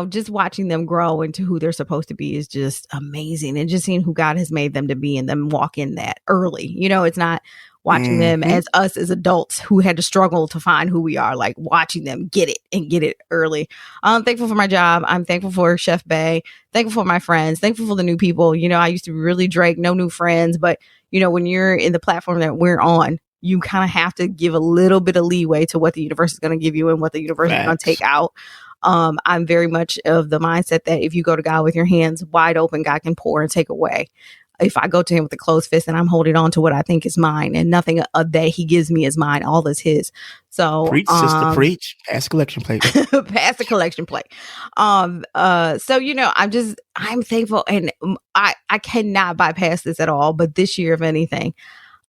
just watching them grow into who they're supposed to be is just amazing. And just seeing who God has made them to be and them walk in that early. It's not watching them as us as adults who had to struggle to find who we are, like watching them get it early. I'm thankful for my job. I'm thankful for Chef Bay. Thankful for my friends. Thankful for the new people. I used to be really Drake, no new friends. But, when you're in the platform that we're on, you kind of have to give a little bit of leeway to what the universe is going to give you and what the universe is going to take out. I'm very much of the mindset that if you go to God with your hands wide open, God can pour and take away. If I go to him with a closed fist and I'm holding on to what I think is mine and nothing that he gives me is mine, all is his. So preach, sister, preach. Pass the collection plate. Pass the collection plate. So, I'm thankful, and I cannot bypass this at all. But this year, if anything,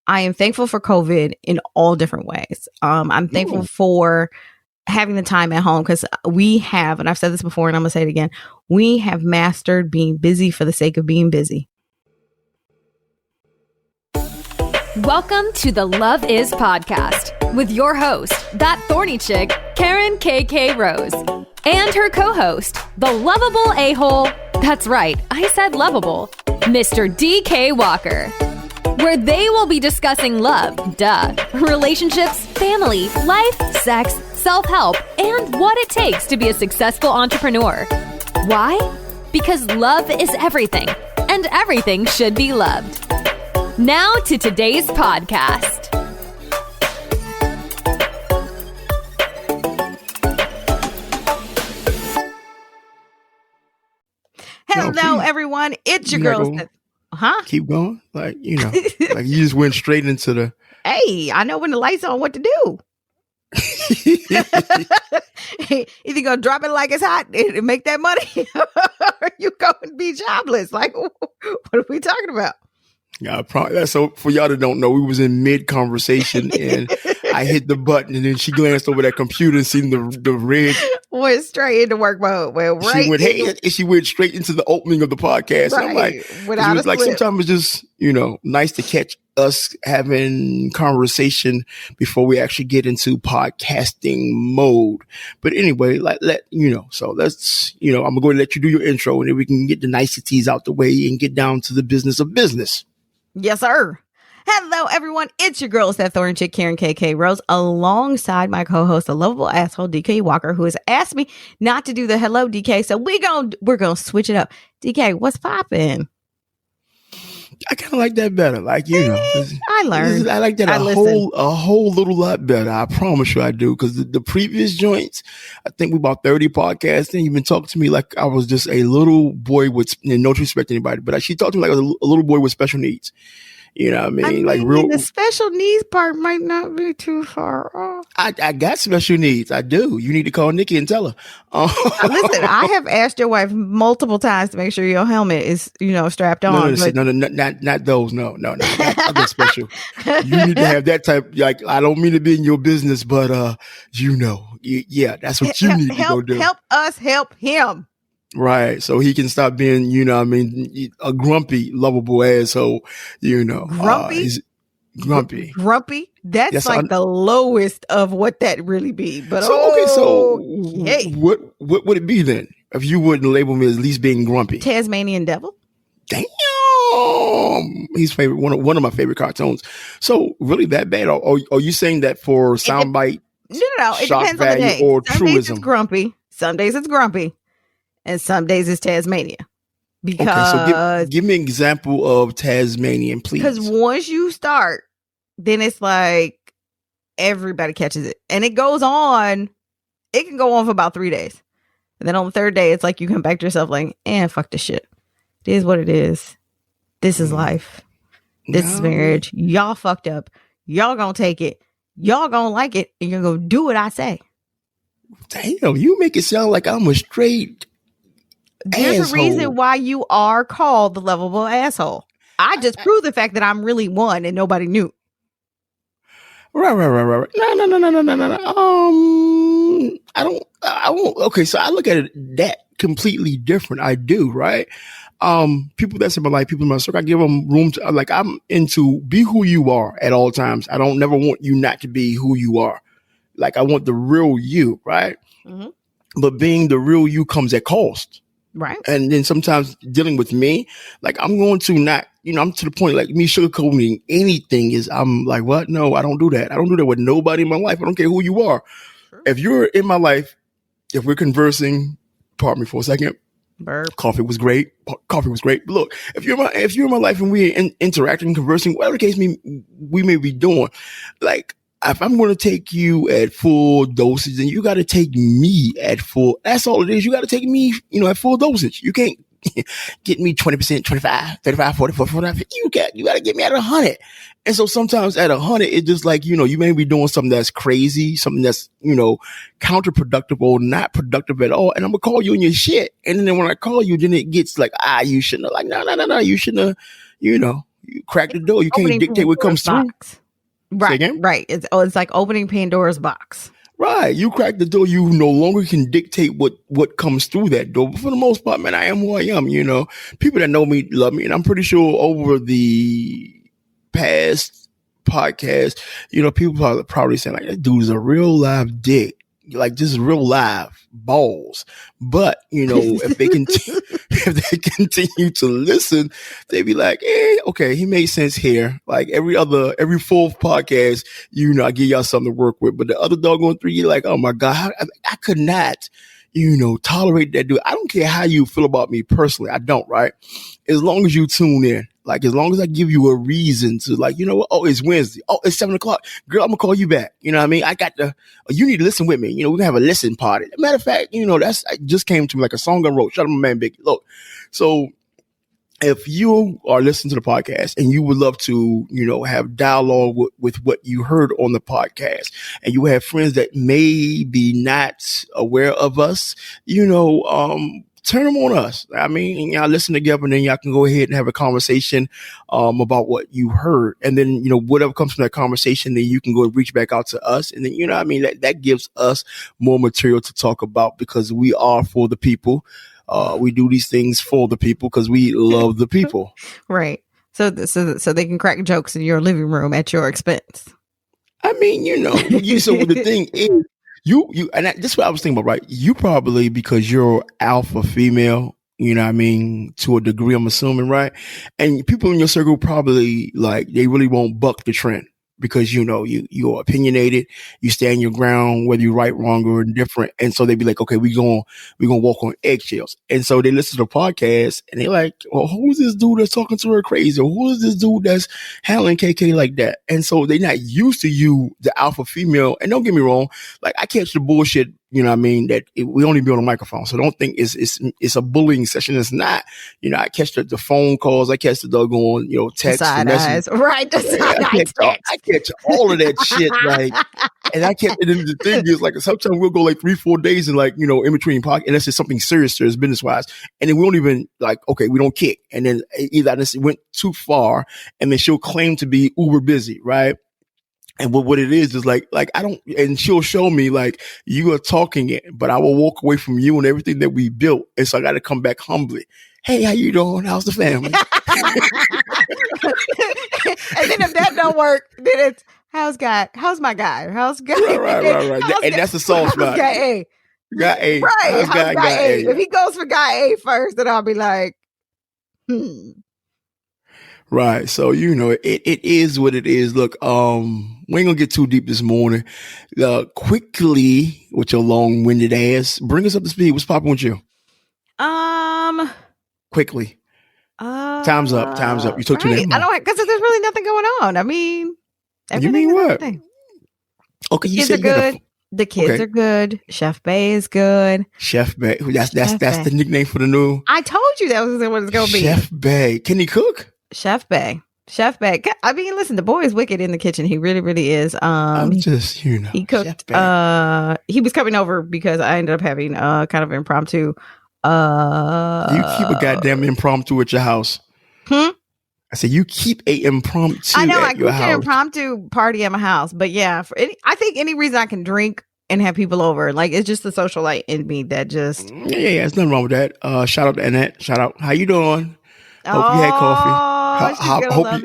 I am thankful for COVID in all different ways. I'm thankful for having the time at home because we have, and I've said this before and I'm going to say it again, we have mastered being busy for the sake of being busy. Welcome to the Love Is Podcast with your host, that thorny chick, Karen KK Rose, and her co-host, the lovable a-hole, that's right, I said lovable, Mr. DK Walker, where they will be discussing love, relationships, family, life, sex, self-help, and what it takes to be a successful entrepreneur. Why? Because love is everything, and everything should be loved. Now to today's podcast. Hello, everyone. It's your girl. Keep going. Like you just went straight into the. Hey, I know when the light's on what to do. Either gonna drop it like it's hot and make that money, or you go and be jobless. Like, what are we talking about? Yeah, so for y'all that don't know, we was in mid conversation and I hit the button and then she glanced over that computer and seen the red. Went straight into work mode. She went straight into the opening of the podcast. Right. And I'm like, it was like sometimes it's just nice to catch us having conversation before we actually get into podcasting mode. But anyway, so let's I'm gonna go and let you do your intro and then we can get the niceties out the way and get down to the business of business. Yes, sir. Hello, everyone. It's your girl, that Thorny Chick, Karen KK Rose, alongside my co-host, the lovable asshole, DK Walker, who has asked me not to do the hello, DK. So we're gonna switch it up. DK, what's poppin'? I kind of like that better. I learned. I like that a whole little lot better. I promise you I do. Because the previous joints, I think we about 30 podcasts and you've been talking to me like I was just a little boy with no disrespect to anybody, but she talked to me like a little boy with special needs. You know what I mean? The special needs part might not be too far off. I got special needs. I do. You need to call Nikki and tell her. Listen, I have asked your wife multiple times to make sure your helmet is, strapped on. Not those. No, that's special. You need to have that type. Like, I don't mean to be in your business, but yeah, that's what you need to go do. Help us help him. Right. So he can stop being, a grumpy, lovable asshole, Grumpy? He's grumpy. Grumpy? That's the lowest of what that really be. But what would it be then if you wouldn't label me as at least being grumpy? Tasmanian devil? Damn. He's one of my favorite cartoons. So really that bad? Are you saying that for soundbite? No. It depends on the day. Or some truism? Days it's grumpy. Some days it's grumpy. And some days it's Tasmania. Because so give me an example of Tasmanian, please. Because once you start, then it's like everybody catches it. And it goes on. It can go on for about 3 days. And then on the third day, it's like you come back to yourself like, fuck this shit. It is what it is. This is life. This is marriage. Y'all fucked up. Y'all gonna take it. Y'all gonna like it. And you're gonna do what I say. Damn, you make it sound like I'm a straight There's asshole. A reason why you are called the lovable asshole. I just proved the fact that I'm really one and nobody knew. Right. No. I won't. Okay, so I look at it that completely different. I do, right? People that's in my life, people in my circle, I give them room to, I'm into be who you are at all times. I don't never want you not to be who you are. Like, I want the real you, right? Mm-hmm. but being the real you comes at cost. Right. And then sometimes dealing with me, like I'm going to not, I'm to the point like me sugarcoating anything is I'm like, what? No, I don't do that. I don't do that with nobody in my life. I don't care who you are. Sure. If you're in my life, if we're conversing, pardon me for a second. Burp. Coffee was great. But look, if you're in my life and we're interacting, conversing, whatever the case we may be doing, like, if I'm going to take you at full dosage, then you got to take me at full. That's all it is. You got to take me, at full dosage. You can't get me 20%, 25, 35, 40, 45. You got to get me at 100. And so sometimes at 100, it's just like, you may be doing something that's crazy, something that's, counterproductive or not productive at all. And I'm going to call you on your shit. And then when I call you, then it gets like, you shouldn't have, like, no. You shouldn't have, you crack the door. You can't dictate what comes through. Right. It's like opening Pandora's box. Right. You crack the door. You no longer can dictate what comes through that door. But for the most part, man, I am who I am. People that know me love me. And I'm pretty sure over the past podcast, people probably saying like, that dude's a real live dick. Like just real live balls. But, if they continue to listen, they be like, okay, he made sense here. Like every fourth podcast, I give y'all something to work with. But the other doggone 3, you're like, oh my God, I could not, tolerate that dude. I don't care how you feel about me personally. I don't, right? As long as you tune in. Like, as long as I give you a reason to like, what? Oh, it's Wednesday. Oh, it's 7:00. Girl, I'm gonna call you back. You know what I mean? You need to listen with me. We're gonna have a listen party. Matter of fact, it just came to me like a song I wrote. Shout out to my man, Biggie. Look, so if you are listening to the podcast and you would love to, have dialogue with what you heard on the podcast and you have friends that may be not aware of us, turn them on us. I mean, y'all listen together and then y'all can go ahead and have a conversation about what you heard. And then, whatever comes from that conversation, then you can go and reach back out to us. And then, that gives us more material to talk about because we are for the people. We do these things for the people because we love the people. Right. So they can crack jokes in your living room at your expense. I mean, so the thing is, and this is what I was thinking about, right? You probably, because you're alpha female, to a degree, I'm assuming, right? And people in your circle probably like, they really won't buck the trend because, you're opinionated, you stand your ground, whether you're right, wrong, or indifferent. And so they'd be like, okay, we're going to walk on eggshells. And so they listen to the podcast and they're like, well, who's this dude that's talking to her crazy? Or who is this dude that's handling KK like that? And so they're not used to you, the alpha female. And don't get me wrong, like I catch the bullshit, that we only be on a microphone. So don't think it's a bullying session. It's not, I catch the phone calls. I catch the doggone, text. Side eyes. Right. I catch all of that shit. Like, and I kept, and then the thing is like, sometimes we'll go like 3-4 days and like, in between podcasts, and that's just something serious business wise. And then we don't even like, okay, we don't kick. And then either I just went too far and then she'll claim to be uber busy. Right. And what it is like I don't, and she'll show me like you are talking it, but I will walk away from you and everything that we built. And so I got to come back humbly. Hey, how you doing? How's the family? And then if that don't work, then it's how's my guy? How's guy? Right. And that's the soft spot. Guy A. Right. How's guy A? If he goes for guy A first, then I'll be like, Right. So, it is what it is. Look, we ain't gonna get too deep this morning. Quickly, with your long-winded ass, bring us up to speed. What's popping with you? Quickly. Time's up. You took too damn long. I don't, because there's really nothing going on. I mean, you mean what? Okay, the kids are good. The kids are good. Chef Bay is good. Chef Bay. That's the nickname for the new. I told you that was what it's gonna be. Chef Bay. Can he cook? Chef Bay. I mean, listen, the boy is wicked in the kitchen. He really, really is. I'm just, he cooked. He was coming over because I ended up having kind of impromptu. You keep a goddamn impromptu at your house. I said you keep a impromptu. I know I keep an impromptu party at my house, but yeah, I think any reason I can drink and have people over, like it's just the socialite in me that just. Yeah, there's nothing wrong with that. Shout out to Annette. Shout out. How you doing? Hope you had coffee. Hope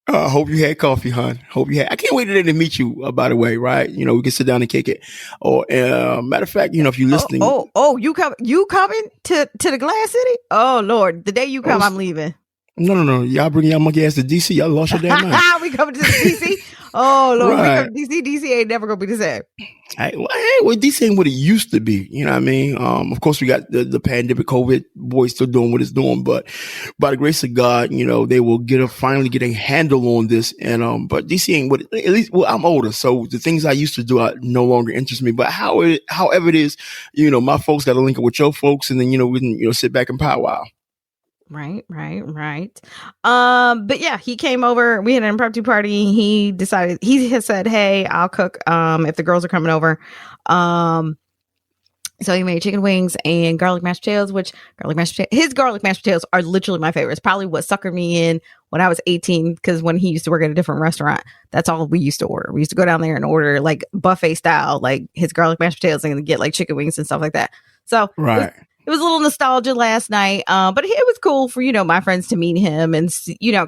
Hope you had coffee, hon. Hope you had. I can't wait today to meet you. By the way, right? You know, we can sit down and kick it. Or matter of fact, you know, if you're listening, you coming to the Glass City? Oh Lord, the day you come, I'm leaving. No. Y'all bring y'all monkey ass to DC. Y'all lost your damn mind. We coming to DC. Oh Lord, right. We come to DC. DC ain't never gonna be the same. Well, DC ain't what it used to be. You know what I mean? Of course, we got the pandemic, COVID, boy still doing what it's doing, but by the grace of God, you know, they will finally get a handle on this. And but DC ain't what at least. Well, I'm older, so the things I used to do no longer interest me. But however it is, you know, my folks got to link up with your folks, and then you know we can sit back and powwow. Right. But yeah, he came over. We had an impromptu party. He decided, he has said, hey, I'll cook if the girls are coming over. So he made chicken wings and garlic mashed potatoes, his garlic mashed potatoes are literally my favorites. Probably what suckered me in when I was 18, because when he used to work at a different restaurant, that's all we used to order. We used to go down there and order like buffet style, like his garlic mashed potatoes, and get like chicken wings and stuff like that. So right. It was a little nostalgia last night, but it was cool for, my friends to meet him and,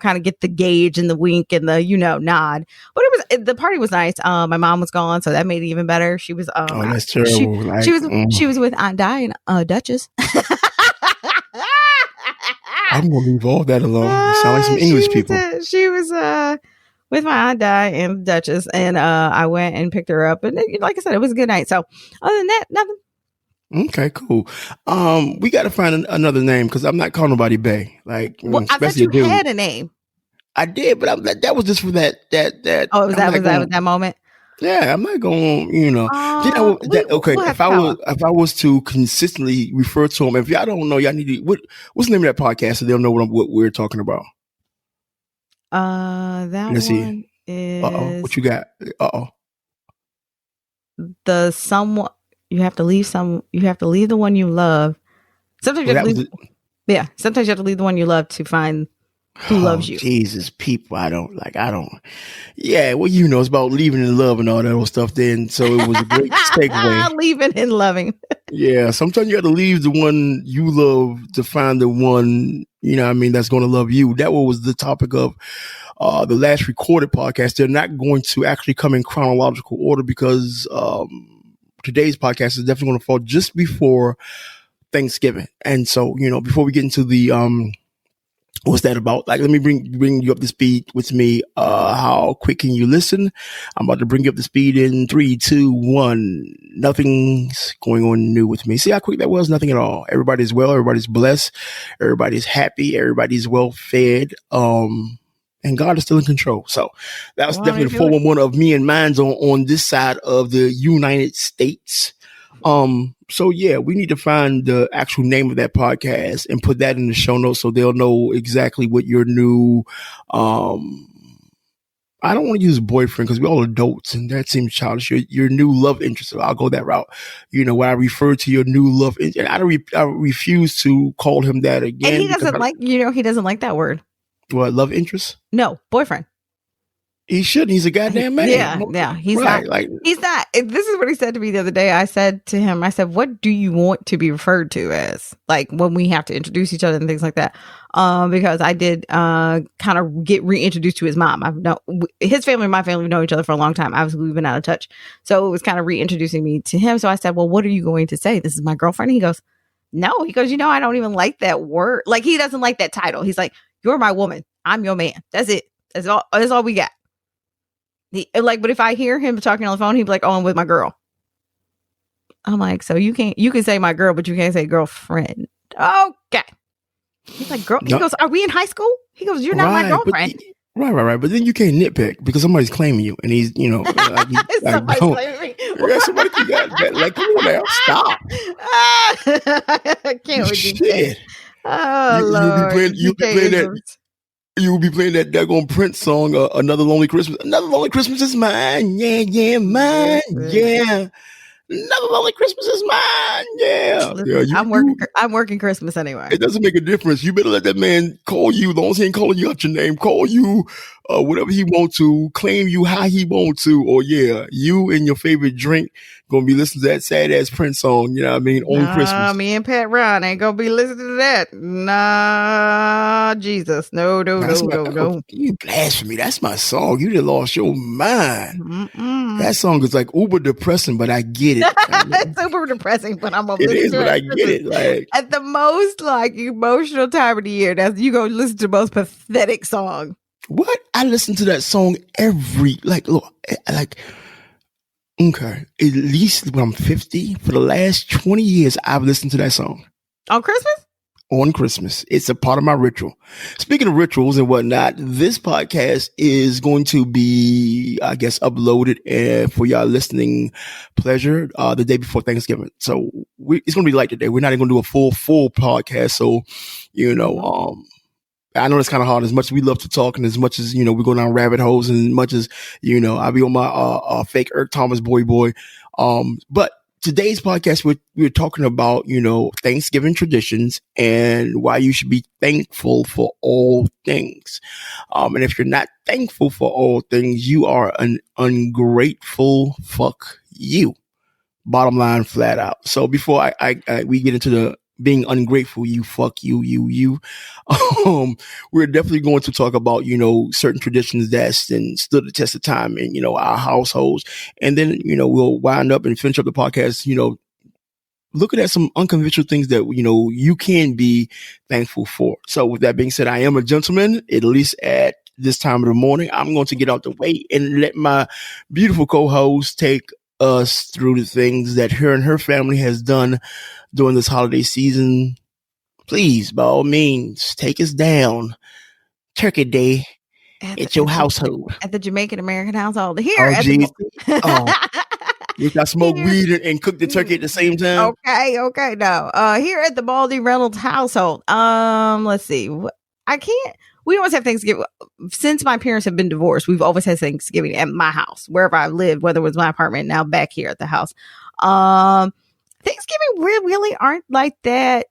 kind of get the gauge and the wink and the, nod. But the party was nice. My mom was gone, so that made it even better. She was, that's terrible. She was with Aunt Di and Duchess. I'm going to leave all that alone. You sound like some English people. She was with my Aunt Di and Duchess, and I went and picked her up. And like I said, it was a good night. So other than that, nothing. Okay, cool. We got to find another name because I'm not calling nobody Bay. Like, well, I thought you had a name. I did, but that was just for that. Oh, was that moment? Yeah, I'm not going. Okay. If I was to consistently refer to him, if y'all don't know, y'all need to. What's the name of that podcast so they'll know what we're talking about? Let's see. Is what you got? the someone. You have to leave the one you love. Sometimes you have to leave. Sometimes you have to leave the one you love to find who loves you. Jesus, people, I don't. Yeah, well, it's about leaving in love and all that old stuff. Then, so it was a great takeaway. Leaving and loving. Yeah, sometimes you got to leave the one you love to find the one that's going to love you. That was the topic of the last recorded podcast. They're not going to actually come in chronological order because today's podcast is definitely going to fall just before Thanksgiving. And so, before we get into the, what's that about? Like, let me bring you up to speed with me. How quick can you listen? I'm about to bring you up to speed in 3, 2, 1. Nothing's going on new with me. See how quick that was? Nothing at all. Everybody's well. Everybody's blessed. Everybody's happy. Everybody's well fed. And God is still in control. So that was definitely the 411 of me and mine's on this side of the United States. So yeah, we need to find the actual name of that podcast and put that in the show notes so they'll know exactly what your new, I don't want to use boyfriend because we're all adults and that seems childish. Your new love interest. So I'll go that route. When I refer to your new love interest, I refuse to call him that again. And he doesn't like that word. What, love interest? No, boyfriend. He shouldn't. He's a goddamn man. Yeah. He's right, not. He's not. This is what he said to me the other day. I said to him, what do you want to be referred to as? Like when we have to introduce each other and things like that. Because I did kind of get reintroduced to his mom. His family and my family have known each other for a long time. Obviously, we've been out of touch. So it was kind of reintroducing me to him. So I said, well, what are you going to say? This is my girlfriend. He goes, no. He goes, I don't even like that word. Like he doesn't like that title. He's like, you're my woman. I'm your man. That's it. That's all we got. But if I hear him talking on the phone, he'd be like, oh, I'm with my girl. I'm like, so you can say my girl, but you can't say girlfriend. Okay. He's like, girl. He goes, are we in high school? He goes, you're not my girlfriend. Right. But then you can't nitpick because somebody's claiming you and he's, somebody's claiming me. Somebody got that. Like, come on now, stop. I can't with you. Shit. Oh, Lord. You will be playing that daggone Prince song, Another Lonely Christmas. Another Lonely Christmas is mine. Yeah, mine. Yeah. Another Lonely Christmas is mine. Yeah. Listen, I'm working Christmas anyway. It doesn't make a difference. You better let that man call you. As long as he ain't calling you out your name, call you whatever he wants to, claim you how he wants to. Or yeah, you and your favorite drink gonna be listening to that sad ass Prince song, you know what I mean, on Christmas. Me and Pat Ryan ain't gonna be listening to that. Nah, Jesus. No. You blasphemy. That's my song. You done lost your mind. That song is like uber depressing, but I get it. It's super depressing, but I'm gonna it listen is, to but it. I get it. Like at the most like emotional time of the year, that's you gonna listen to the most pathetic song. What? I listen to that song every okay. At least when I'm 50, for the last 20 years, I've listened to that song. On Christmas? On Christmas. It's a part of my ritual. Speaking of rituals and whatnot, this podcast is going to be, I guess, uploaded for y'all listening pleasure the day before Thanksgiving. So it's going to be light today. We're not even going to do a full podcast. So, I know it's kind of hard as much as we love to talk and as much as, we go down rabbit holes and as much as, I'll be on my fake Eric Thomas boy. But today's podcast, we're talking about, Thanksgiving traditions and why you should be thankful for all things. And if you're not thankful for all things, you are an ungrateful fuck you. Bottom line, flat out. So before we get into the being ungrateful, you fuck you. We're definitely going to talk about, certain traditions that stood the test of time in, our households. And then, we'll wind up and finish up the podcast, looking at some unconventional things that, you can be thankful for. So with that being said, I am a gentleman, at least at this time of the morning. I'm going to get out the way and let my beautiful co-host take us through the things that her and her family has done during this holiday season. Please, by all means, take us down. Turkey Day at your household. At the Jamaican American household. Here. You got smoke weed and cook the turkey at the same time? Okay. No. Here at the Boldie Reynolds household. Let's see. We always have Thanksgiving. Since my parents have been divorced, we've always had Thanksgiving at my house, wherever I lived, whether it was my apartment, now back here at the house. Thanksgiving really aren't like that.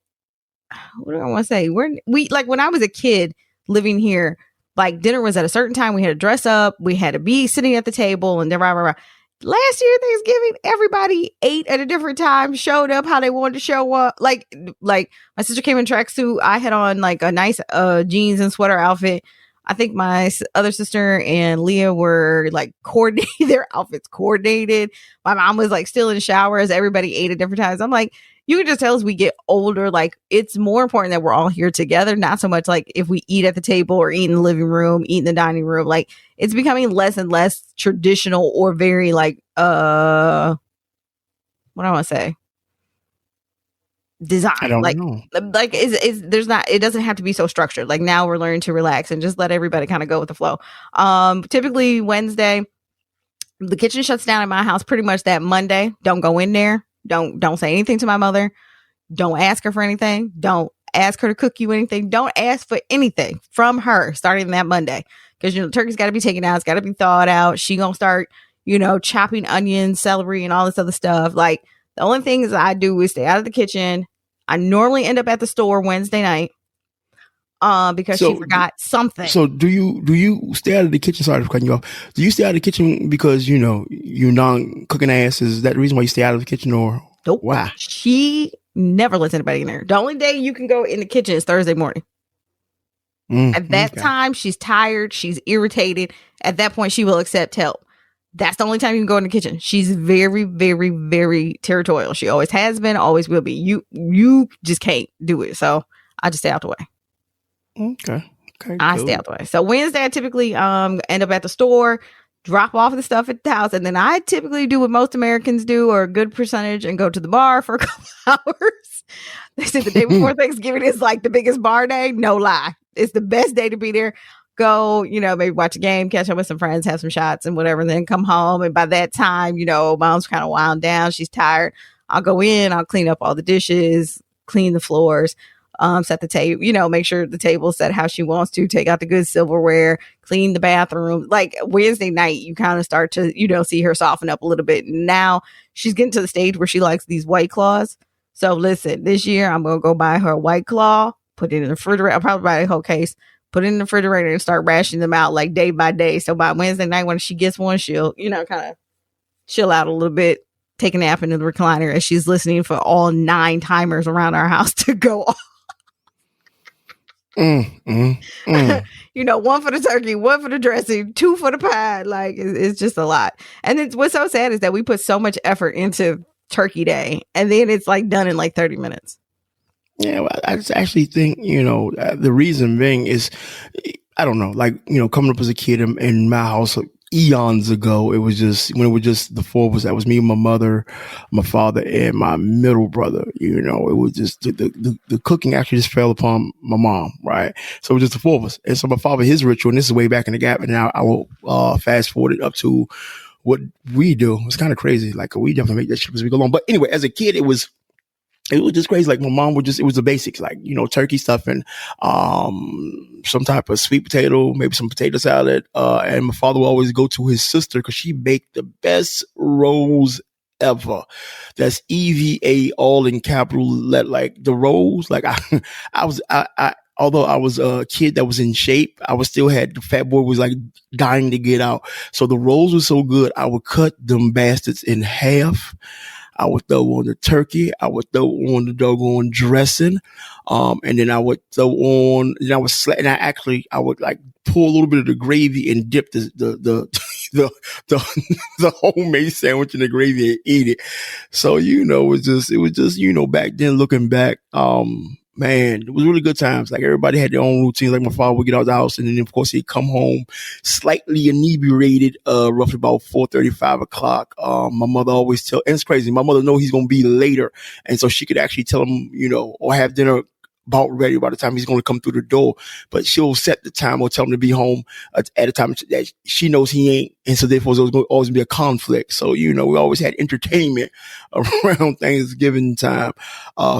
What do I want to say? We like when I was a kid living here, like dinner was at a certain time. We had to dress up. We had to be sitting at the table and rah. Last year, Thanksgiving, everybody ate at a different time, showed up how they wanted to show up. Like my sister came in tracksuit. I had on like a nice jeans and sweater outfit. I think my other sister and Leah were like coordinated, their outfits coordinated. My mom was like still in the shower as everybody ate at different times. I'm like, you can just tell as we get older, like it's more important that we're all here together. Not so much like if we eat at the table or eat in the living room, eat in the dining room. Like it's becoming less and less traditional or very like, what do I want to say? Design. I don't know. Like there's not, it doesn't have to be so structured. Like now we're learning to relax and just let everybody kind of go with the flow. Typically Wednesday, the kitchen shuts down in my house pretty much that Monday. Don't go in there. Don't say anything to my mother. Don't ask her for anything. Don't ask her to cook you anything. Don't ask for anything from her starting that Monday. Because, the turkey's got to be taken out. It's got to be thawed out. She going to start, chopping onions, celery, and all this other stuff. Like, the only things I do is stay out of the kitchen. I normally end up at the store Wednesday night. Because she forgot something. So do you stay out of the kitchen? Sorry for cutting you off. Do you stay out of the kitchen because, you non-cooking ass? Is that the reason why you stay out of the kitchen or nope. Why? She never lets anybody in there. The only day you can go in the kitchen is Thursday morning. At that time, she's tired. She's irritated. At that point, she will accept help. That's the only time you can go in the kitchen. She's very, very, very territorial. She always has been, always will be. You just can't do it. So I just stay out the way. Okay. I stay out the way. So Wednesday, I typically end up at the store, drop off the stuff at the house, and then I typically do what most Americans do, or a good percentage, and go to the bar for a couple hours. They say the day before Thanksgiving is like the biggest bar day. No lie. It's the best day to be there. Go, maybe watch a game, catch up with some friends, have some shots and whatever, and then come home. And by that time, mom's kind of wound down. She's tired. I'll go in, I'll clean up all the dishes, clean the floors, set the table, make sure the table's set how she wants to, take out the good silverware, clean the bathroom. Like Wednesday night, you kind of start to, see her soften up a little bit. Now she's getting to the stage where she likes these White Claws. So listen, this year I'm going to go buy her a White Claw, put it in the refrigerator. I'll probably buy a whole case, put it in the refrigerator and start rationing them out like day by day. So by Wednesday night, when she gets one, she'll, kind of chill out a little bit, take a nap in the recliner as she's listening for all 9 timers around our house to go off. You know, 1 for the turkey, 1 for the dressing, 2 for the pie. Like, it's just a lot. And it's, what's so sad is that we put so much effort into Turkey Day, and then it's like done in like 30 minutes. Yeah, well, I just actually think, you know, the reason being is, I don't know, like, you know, coming up as a kid in my house eons ago, it was just, when it was just the 4 of us, that was me, my mother, my father, and my middle brother. You know, it was just, the cooking actually just fell upon my mom, right? So it was just the 4 of us. And so my father, his ritual, and this is way back in the gap, and now I will fast forward it up to what we do. It's kind of crazy. Like, we definitely make that shit as we go along. But anyway, as a kid, it was just crazy. Like, my mom would just, it was the basics, like, you know, turkey stuffing, some type of sweet potato, maybe some potato salad. And my father would always go to his sister because she baked the best rolls ever. That's EVA, all in capital, like the rolls. Like, although I was a kid that was in shape, I was still had, the fat boy was like dying to get out. So the rolls were so good, I would cut them bastards in half. I would throw on the turkey. I would throw on the doggone dressing. And then I would throw on, and I would like pour a little bit of the gravy and dip the homemade sandwich in the gravy and eat it. So, you know, it was just, you know, back then, looking back, man, it was really good times. Like, everybody had their own routine. Like, my father would get out of the house, and then of course he'd come home slightly inebriated, roughly about 4:30, 5 o'clock. My mother always and it's crazy. My mother know he's going to be later. And so she could actually tell him, you know, or have dinner about ready by the time he's going to come through the door, but she'll set the time or tell him to be home at a time that she knows he ain't. And so therefore there's going to always be a conflict. So, you know, we always had entertainment around Thanksgiving time.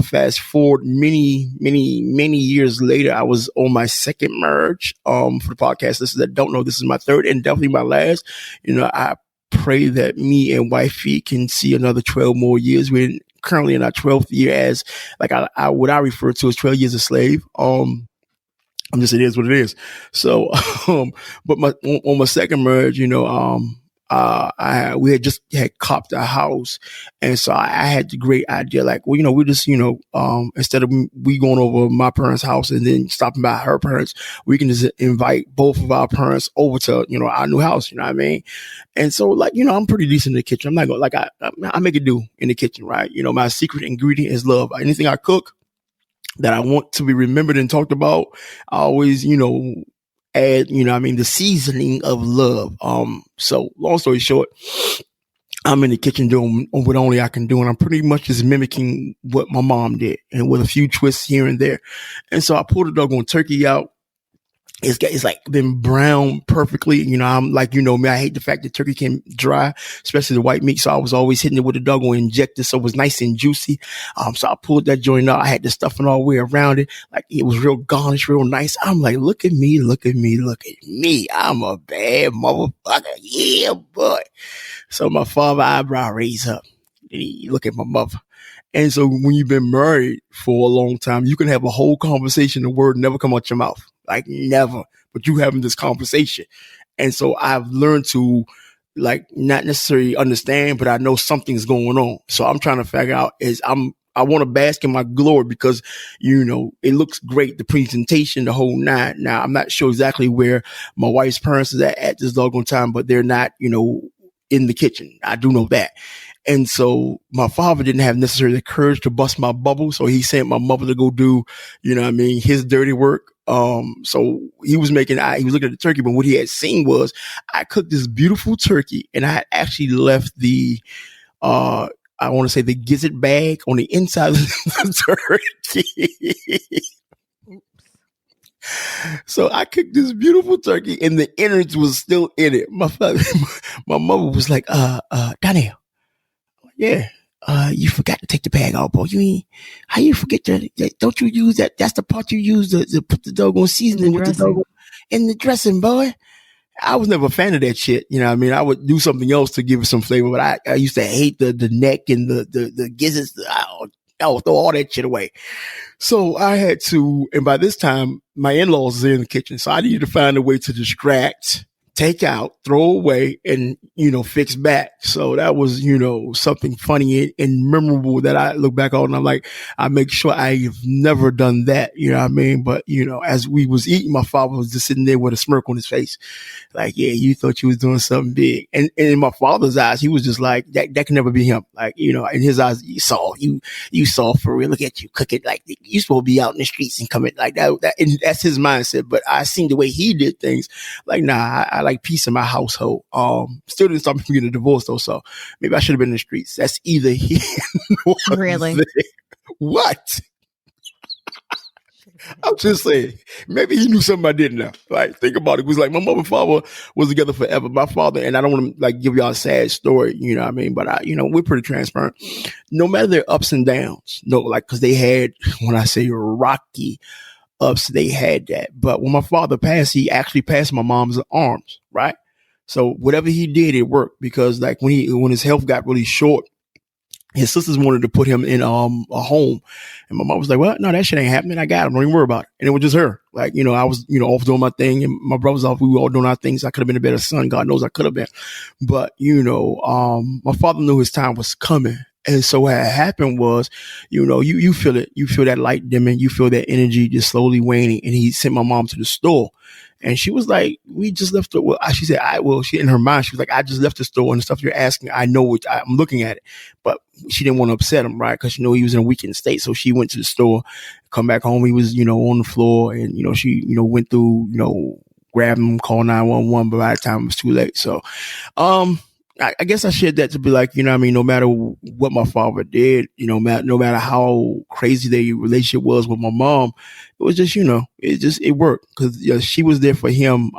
Fast forward many years later, I was on my second marriage, for the podcast listeners that don't know, this is my third and definitely my last. You know, I pray that me and wifey can see another 12 more years. We're currently in our 12th year as, like, what I refer to as 12 years a slave. I'm just, it is what it is. So, but on my second marriage, you know, we had just copped a house. And so I had the great idea, like, well, you know, we just, you know, instead of we going over my parents' house and then stopping by her parents, we can just invite both of our parents over to, you know, our new house. You know what I mean? And so, like, you know, I'm pretty decent in the kitchen. I'm not going, like, I make it do in the kitchen, right? You know, my secret ingredient is love. Anything I cook that I want to be remembered and talked about, I always, you know, add, you know, I mean, the seasoning of love. So long story short, I'm in the kitchen doing what only I can do. And I'm pretty much just mimicking what my mom did, and with a few twists here and there. And so I pulled the doggone turkey out. It's like been browned perfectly. You know, I'm like, you know me, I hate the fact that turkey can dry, especially the white meat. So I was always hitting it with a doggone injector. So it was nice and juicy. So I pulled that joint out. I had the stuffing all the way around it. Like, it was real garnish, real nice. I'm like, look at me. I'm a bad motherfucker. Yeah, boy. So my father eyebrow raised up. And he look at my mother. And so when you've been married for a long time, you can have a whole conversation, the word never come out your mouth. Like, never, but you having this conversation. And so I've learned to, like, not necessarily understand, but I know something's going on. So I'm trying to figure out I want to bask in my glory because, you know, it looks great. The presentation, the whole nine. Now, I'm not sure exactly where my wife's parents is at this doggone time, but they're not, you know, in the kitchen. I do know that. And so my father didn't have necessarily the courage to bust my bubble. So he sent my mother to go do, you know what I mean, his dirty work. So he was looking at the turkey, but what he had seen was I cooked this beautiful turkey, and I had actually left the, I want to say the gizzard bag on the inside of the turkey. So I cooked this beautiful turkey, and the innards was still in it. My mother was like, Daniel, yeah. You forgot to take the bag out, boy. How you forget that? Don't you use that? That's the part you use to put the doggone seasoning with the doggone in the dressing, boy. I was never a fan of that shit. You know what I mean? I would do something else to give it some flavor, but I used to hate the neck and the gizzards. I would throw all that shit away. So I had to, and by this time, my in-laws are in the kitchen, so I needed to find a way to distract take out, throw away, and, fix back. So that was, something funny and memorable that I look back on. And I'm like, I make sure I've never done that. You know what I mean? But, as we was eating, my father was just sitting there with a smirk on his face. Like, yeah, you thought you was doing something big. And in my father's eyes, he was just like, that can never be him. Like, in his eyes, you saw for real. Look at you cooking. Like, you supposed to be out in the streets and coming like that. And that's his mindset. But I seen the way he did things. Like, nah, I like peace in my household. Still didn't stop me from getting a divorce though, so maybe I should have been in the streets. That's either he or really what? I'm just saying, maybe he knew something I didn't know. Like, think about it. It was like my mother and father was together forever. My father, and I don't want to like give y'all a sad story, you know what I mean? But we're pretty transparent. No matter their ups and downs, because they had, when I say rocky ups, they had that. But when my father passed, he actually passed my mom's arms, right? So whatever he did, it worked, because like when his health got really short, his sisters wanted to put him in a home, and my mom was like, "Well, no, that shit ain't happening. I got him. Don't even worry about it." And it was just her. Like, I was off doing my thing, and my brother's off. We were all doing our things. I could have been a better son. God knows I could have been, but my father knew his time was coming. And so what had happened was, you feel it. You feel that light dimming. You feel that energy just slowly waning. And he sent my mom to the store. And she was like, we just left the, well, she said, she in her mind, she was like, I just left the store and the stuff you're asking. I know what I'm looking at it, but she didn't want to upset him, right? Cause he was in a weakened state. So she went to the store, come back home. He was, on the floor, and, she, went through, grabbed him, called 911, but by the time it was too late. So, I guess I shared that to be like, no matter what my father did, no matter how crazy their relationship was with my mom, it was just, it worked, because she was there for him,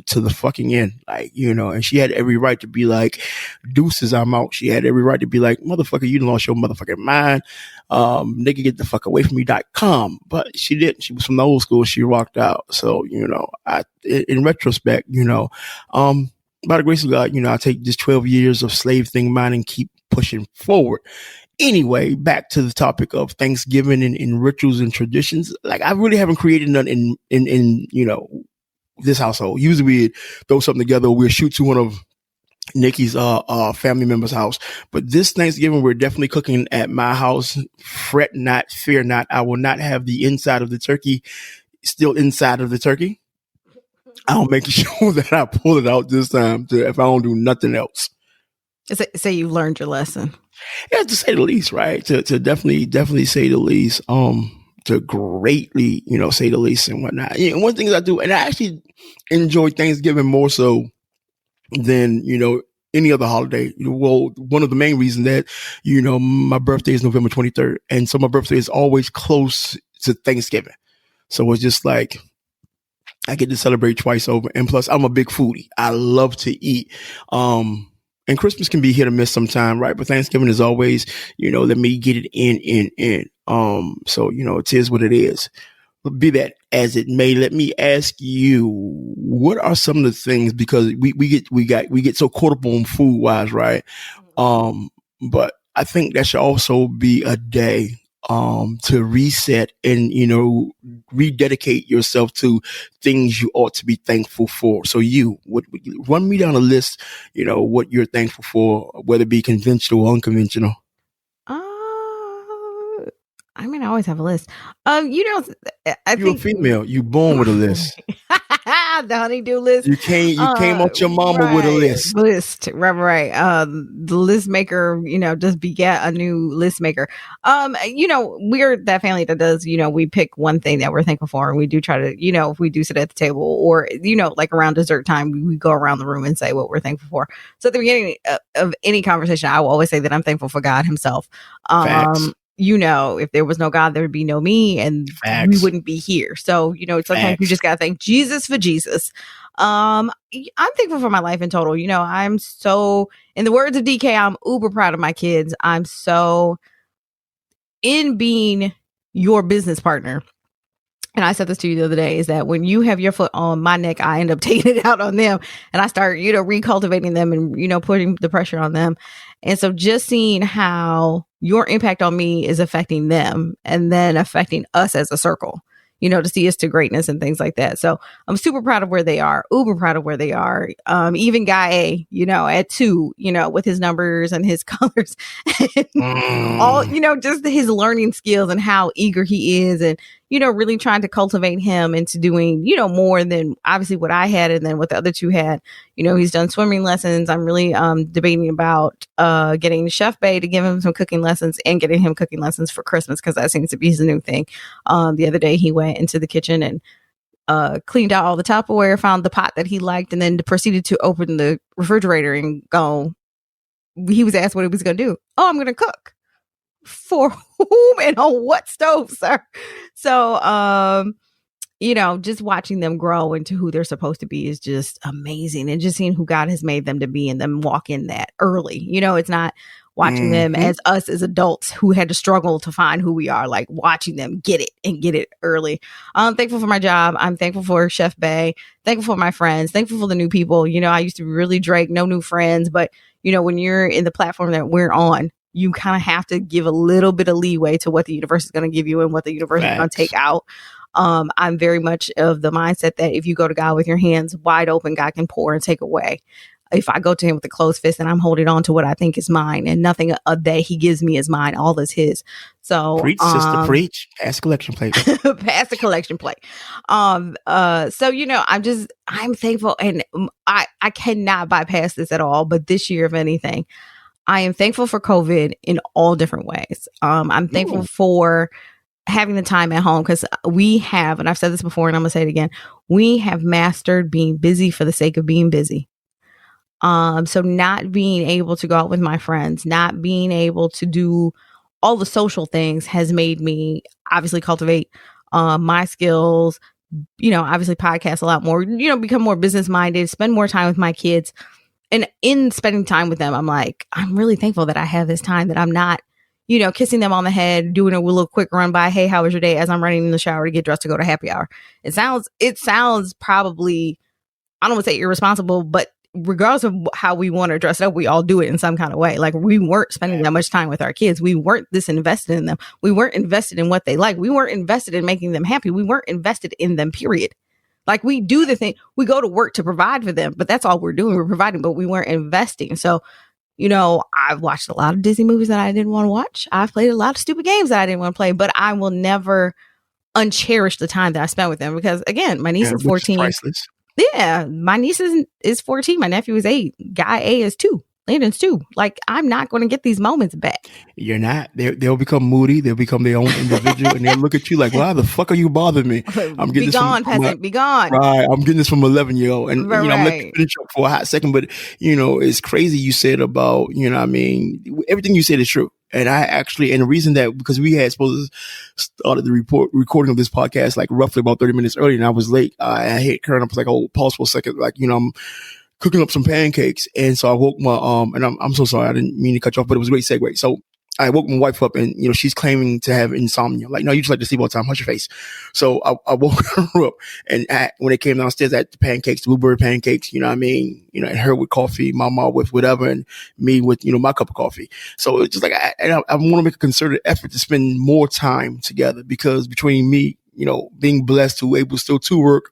to the fucking end. Like, and she had every right to be like, deuces, I'm out. She had every right to be like, motherfucker, you done lost your motherfucking mind. Nigga, get the fuck away from me.com. But she didn't. She was from the old school. She rocked out. So, in retrospect, by the grace of God, I take this 12 years of slave thing in mind and keep pushing forward. Anyway, back to the topic of Thanksgiving and rituals and traditions. Like, I really haven't created none in this household. Usually we throw something together. We'll shoot to one of Nikki's family member's house. But this Thanksgiving, we're definitely cooking at my house. Fret not, fear not. I will not have the inside of the turkey still inside of the turkey. I'll make sure that I pull it out this time if I don't do nothing else. Say you learned your lesson. Yeah, to say the least, right? To definitely say the least. To greatly, say the least and whatnot. One thing I do, and I actually enjoy Thanksgiving more so than, any other holiday. Well, one of the main reasons that, my birthday is November 23rd. And so my birthday is always close to Thanksgiving. So it's just like, I get to celebrate twice over. And plus, I'm a big foodie. I love to eat. And Christmas can be hit or miss sometime, right? But Thanksgiving is always, let me get it in. So, it is what it is. But be that as it may, let me ask you, what are some of the things, because we get so caught up on food wise, right? But I think that should also be a day to reset and, rededicate yourself to things you ought to be thankful for. So run me down a list, what you're thankful for, whether it be conventional or unconventional. I always have a list. You're a female. You born with a list. The honeydew list. You came out your mama right, with a list. Right. The list maker, just begat a new list maker. We're that family that does, we pick one thing that we're thankful for, and we do try to, if we do sit at the table, or, like around dessert time, we go around the room and say what we're thankful for. So at the beginning of any conversation, I will always say that I'm thankful for God himself. Facts. If there was no God, there would be no me, and Facts. we wouldn't be here. So, sometimes Facts. you just got to thank Jesus for Jesus. I'm thankful for my life in total. I'm so, in the words of DK, I'm uber proud of my kids. I'm so in being your business partner. And I said this to you the other day, is that when you have your foot on my neck, I end up taking it out on them, and I start, recultivating them and, putting the pressure on them. And so just seeing how your impact on me is affecting them and then affecting us as a circle, to see us to greatness and things like that. So I'm super proud of where they are, uber proud of where they are. Even Guy A, at 2, with his numbers and his colors and all, just his learning skills and how eager he is, and, really trying to cultivate him into doing, more than obviously what I had and then what the other 2 had. He's done swimming lessons. I'm really debating about getting Chef Bay to give him some cooking lessons and getting him cooking lessons for Christmas, because that seems to be his new thing. The other day he went into the kitchen and cleaned out all the Tupperware, found the pot that he liked, and then proceeded to open the refrigerator and go. He was asked what he was going to do. Oh, I'm going to cook. For whom and on what stove, sir? So, just watching them grow into who they're supposed to be is just amazing. And just seeing who God has made them to be and them walk in that early. It's not watching them as us as adults who had to struggle to find who we are, like watching them get it early. I'm thankful for my job. I'm thankful for Chef Bay. Thankful for my friends. Thankful for the new people. I used to be really Drake, no new friends. But, when you're in the platform that we're on, you kind of have to give a little bit of leeway to what the universe is going to give you and what the universe is going to take out. I'm very much of the mindset that if you go to God with your hands wide open, God can pour and take away. If I go to him with a closed fist and I'm holding on to what I think is mine, and nothing that he gives me is mine, all is his. So preach, sister, preach. Pass the collection plate. Pass the collection plate. So I'm thankful, and I cannot bypass this at all. But this year, if anything, I am thankful for COVID in all different ways. I'm thankful for having the time at home, because we have, and I've said this before and I'm going to say it again, we have mastered being busy for the sake of being busy. So not being able to go out with my friends, not being able to do all the social things has made me obviously cultivate my skills, obviously podcast a lot more, become more business minded, spend more time with my kids. And in spending time with them, I'm really thankful that I have this time, that I'm not, kissing them on the head, doing a little quick run by, hey, how was your day? As I'm running in the shower to get dressed to go to happy hour. It sounds probably, I don't want to say irresponsible, but regardless of how we want to dress up, we all do it in some kind of way. Like, we weren't spending that much time with our kids. We weren't this invested in them. We weren't invested in what they like. We weren't invested in making them happy. We weren't invested in them, period. Like, we do the thing, we go to work to provide for them, but that's all we're doing. We're providing, but we weren't investing. So, I've watched a lot of Disney movies that I didn't want to watch. I've played a lot of stupid games that I didn't want to play, but I will never uncherish the time that I spent with them, because again, my niece is 14. Priceless. Yeah, my niece is 14. My nephew is 8. Guy A is 2. Landon's 2. Like, I'm not going to get these moments back. You're not. They'll become moody. They'll become their own individual, and they'll look at you like, "Why the fuck are you bothering me? I'm getting be gone, peasant. Be gone." Right. I'm getting this from 11-year-old, and right. I'm gonna let you finish up for a hot second. But it's crazy you said about everything you said is true. And the reason that, because we had supposed to started the recording of this podcast like roughly about 30 minutes early, and I was late. I hit Karen. I was like, "Oh, pause for a second." Like, I'm cooking up some pancakes. And so I woke my, and I'm so sorry. I didn't mean to cut you off, but it was a great segue. So I woke my wife up, and, she's claiming to have insomnia. Like, no, you just like to sleep all the time. Hush your face. So I woke her up, and when it came downstairs, I had the pancakes, the blueberry pancakes, and her with coffee, my mom with whatever, and me with, my cup of coffee. So it's just like, I want to make a concerted effort to spend more time together, because between me, being blessed to able still to work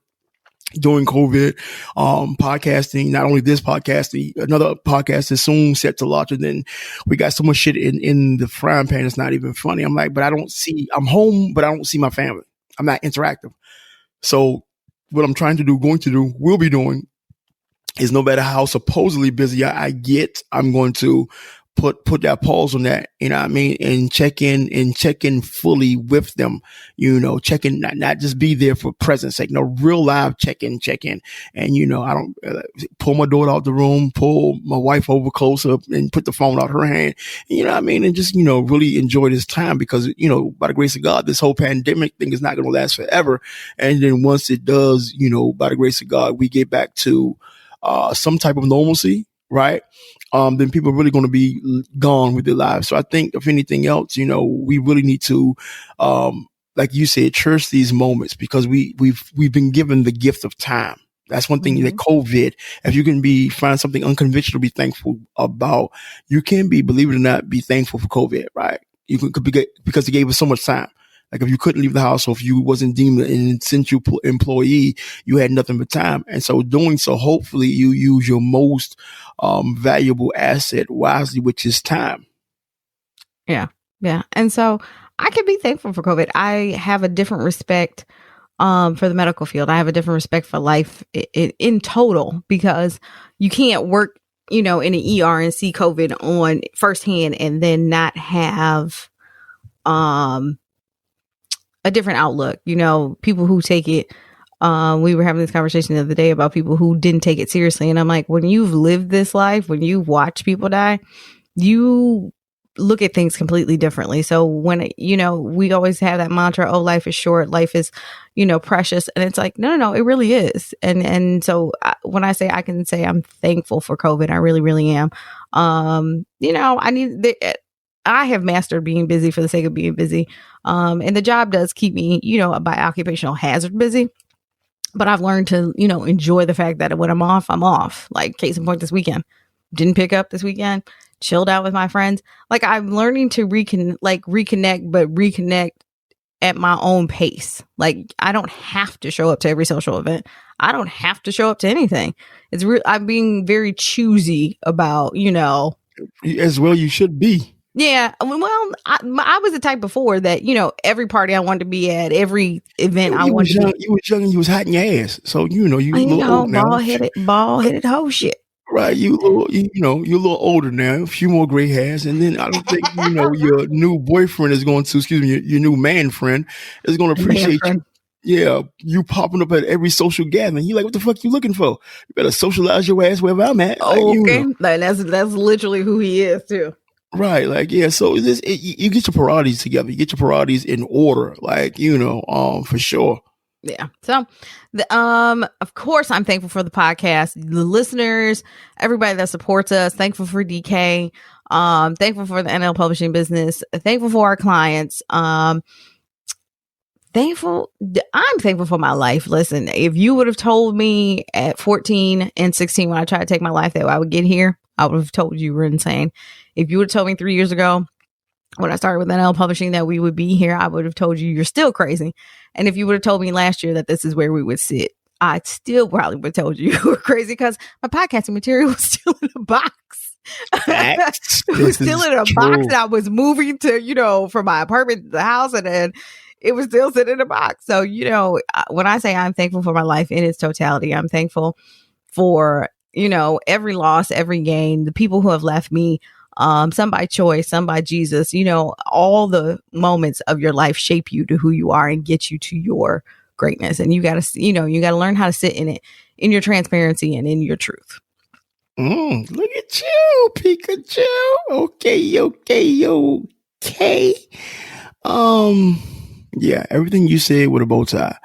during COVID, podcasting, not only this podcast, another podcast is soon set to launch, and then we got so much shit in the frying pan. It's not even funny. I'm like, but I'm home, but I don't see my family. I'm not interactive. So what I'm will be doing is, no matter how supposedly busy I get, I'm going to put that pause on that, and check in fully with them, check in, not just be there for presence sake, real live check in. And, I don't pull my daughter out the room, pull my wife over closer and put the phone out her hand, and just, really enjoy this time, because, by the grace of God, this whole pandemic thing is not going to last forever. And then once it does, by the grace of God, we get back to, some type of normalcy, right? Then people are really going to be gone with their lives. So I think, if anything else, we really need to, like you said, cherish these moments, because we've been given the gift of time. That's one thing that COVID, if you can find something unconventional to be thankful about, you can be, believe it or not, be thankful for COVID, right? You could be, because it gave us so much time. Like if you couldn't leave the house, or if you wasn't deemed an essential employee, you had nothing but time. And so doing so, hopefully you use your most valuable asset wisely, which is time. Yeah. Yeah. And so I can be thankful for COVID. I have a different respect for the medical field. I have a different respect for life in total, because you can't work, in an ER and see COVID on firsthand and then not have a different outlook. People who take it, we were having this conversation the other day about people who didn't take it seriously. And I'm like, when you've lived this life, when you watch people die, you look at things completely differently. So when, we always have that mantra, oh, life is short, life is, precious. And it's like, no, it really is. And so when I say, I can say I'm thankful for COVID, I really, really am. I have mastered being busy for the sake of being busy. And the job does keep me, by occupational hazard busy. But I've learned to, enjoy the fact that when I'm off, I'm off. Like case in point, this weekend, didn't pick up this weekend, chilled out with my friends. Like I'm learning to reconnect, but reconnect at my own pace. Like I don't have to show up to every social event. I don't have to show up to anything. I'm being very choosy about, as well you should be. Yeah. Well, I was the type before that, every party I wanted to be at, every event I wanted to be. You was young and you was hot in your ass. So, you a little old now. Bald-headed hoe shit. Right, you're a little older now, a few more gray hairs, and then I don't think your new boyfriend is going to, your new man friend is going to appreciate you. Yeah, you popping up at every social gathering. You like, what the fuck you looking for? You better socialize your ass wherever I'm at. Okay, like, that's literally who he is too. Right, like yeah. So you get your priorities together. You get your priorities in order, for sure. Yeah. So, of course, I'm thankful for the podcast, the listeners, everybody that supports us. Thankful for DK. Thankful for the NL publishing business. Thankful for our clients. I'm thankful for my life. Listen, if you would have told me at 14 and 16 when I tried to take my life that I would get here, I would have told you were insane. If you would have told me 3 years ago when I started with NL Publishing that we would be here, I would have told you you're still crazy. And if you would have told me last year that this is where we would sit, I still probably would have told you were crazy, because my podcasting material was still in a box. It was still in a box, and I was moving to, from my apartment to the house, and then it was still sitting in a box. So, when I say I'm thankful for my life in its totality, I'm thankful for, every loss, every gain, the people who have left me, some by choice, some by Jesus. All the moments of your life shape you to who you are and get you to your greatness. And you got to learn how to sit in it, in your transparency and in your truth. Look at you, Pikachu. Okay. Yeah, everything you said with a bow tie.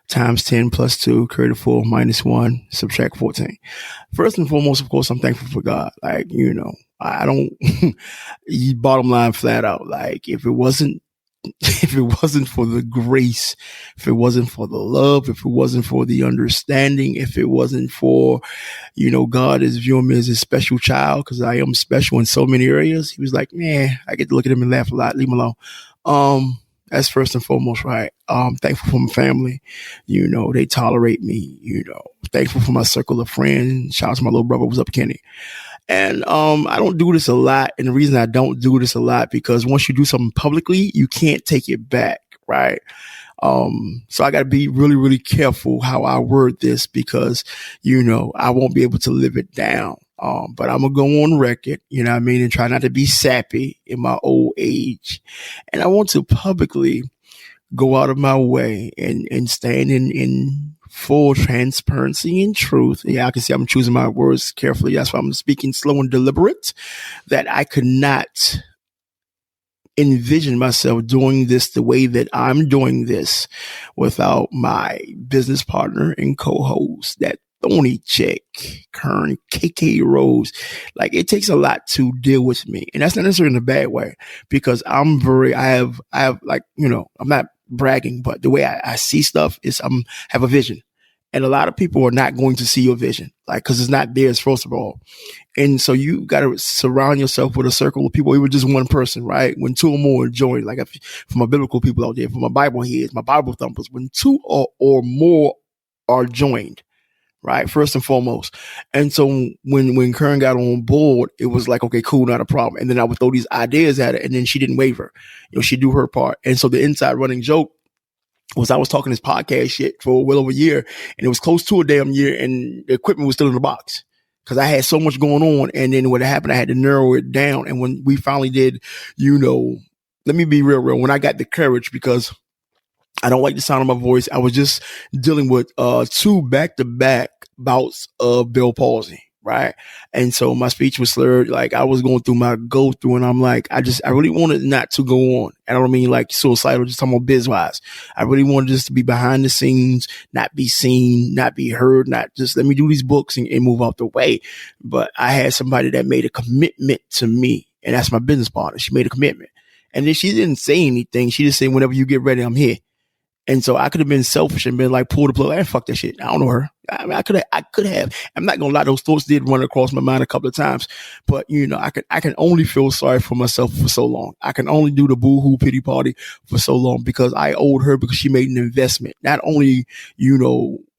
Times 10 plus 2, create 4 minus 1, subtract 14. First and foremost, of course, I'm thankful for God. Like, I don't, bottom line flat out, like if it wasn't for the grace, if it wasn't for the love, if it wasn't for the understanding, if it wasn't for, God is viewing me as a special child, because I am special in so many areas. He was like, man, I get to look at him and laugh a lot. Leave him alone. That's first and foremost, right? Thankful for my family. They tolerate me, thankful for my circle of friends. Shout out to my little brother. What's up, Kenny? And I don't do this a lot. And the reason I don't do this a lot, because once you do something publicly, you can't take it back, right? So I got to be really, really careful how I word this, because, I won't be able to live it down. But I'm going to go on record, and try not to be sappy in my old age. And I want to publicly go out of my way and stand in full transparency and truth. Yeah, I can see I'm choosing my words carefully. That's why I'm speaking slow and deliberate, that I could not envision myself doing this the way that I'm doing this without my business partner and co-host, that Thorny Chic, Kern, KK Rose. Like, it takes a lot to deal with me. And that's not necessarily in a bad way, because I have like, I'm not bragging, but the way I see stuff is have a vision. And a lot of people are not going to see your vision, like, cause it's not theirs, first of all. And so you got to surround yourself with a circle of people, even just one person, right? When two or more join, like for my biblical people out there, for my Bible heads, my Bible thumpers, when two or more are joined, right? First and foremost. And so when Kern got on board, it was like, okay, cool, not a problem. And then I would throw these ideas at her, and then she didn't waver. She'd do her part. And so the inside running joke was I was talking this podcast shit for well over a year, and it was close to a damn year, and the equipment was still in the box because I had so much going on. And then what happened, I had to narrow it down. And when we finally did, let me be real, when I got the courage, because I don't like the sound of my voice. I was just dealing with 2 back-to-back bouts of Bell palsy, right? And so my speech was slurred. Like, I was going through my go-through, and I'm like, I really wanted not to go on. I don't mean like suicidal, just talking about biz-wise. I really wanted just to be behind the scenes, not be seen, not be heard, not just let me do these books and move out the way. But I had somebody that made a commitment to me, and that's my business partner. She made a commitment. And then she didn't say anything. She just said, whenever you get ready, I'm here. And so I could have been selfish and been like, pull the plug, fuck that shit. I don't know her. I mean, I could have. I'm not gonna lie, those thoughts did run across my mind a couple of times. But I can only feel sorry for myself for so long. I can only do the boo-hoo pity party for so long because I owed her, because she made an investment. Not only,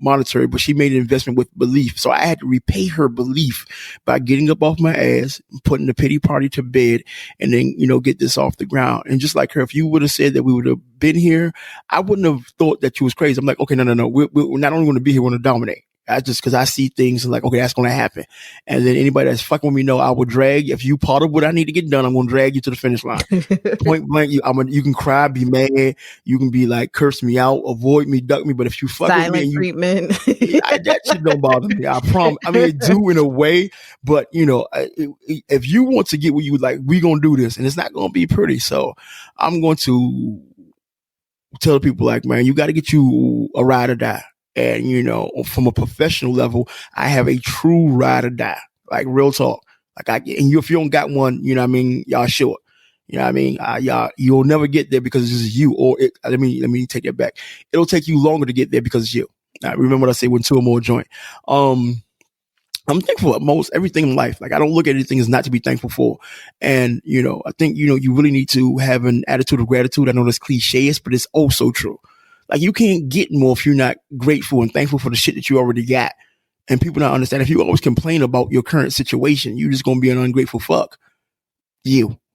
monetary, but she made an investment with belief. So I had to repay her belief by getting up off my ass, putting the pity party to bed, and then, get this off the ground. And just like her, if you would have said that we would have been here, I wouldn't have thought that you was crazy. I'm like, okay, no. We're not only going to be here, we're going to dominate. I just, cause I see things like, okay, that's going to happen. And then anybody that's fucking with me know I will drag, if you part of what I need to get done, I'm going to drag you to the finish line. Point blank, you can cry, be mad. You can be like, curse me out, avoid me, duck me. But if you fuck silent with me, treatment, that shit don't bother me. I promise. I mean, it do in a way, but if you want to get what you like, we going to do this, and it's not going to be pretty. So I'm going to tell people like, man, you got to get you a ride or die. And, from a professional level, I have a true ride or die, like real talk. Like if you don't got one, y'all short. You'll never get there because it's just you. Or let me take that back. It'll take you longer to get there because it's you. Now, remember what I say, when 2 or more join. I'm thankful for most everything in life. Like, I don't look at anything as not to be thankful for. And, I think, you really need to have an attitude of gratitude. I know that's cliche, but it's oh so true. Like, you can't get more if you're not grateful and thankful for the shit that you already got. And people don't understand. If you always complain about your current situation, you're just going to be an ungrateful fuck.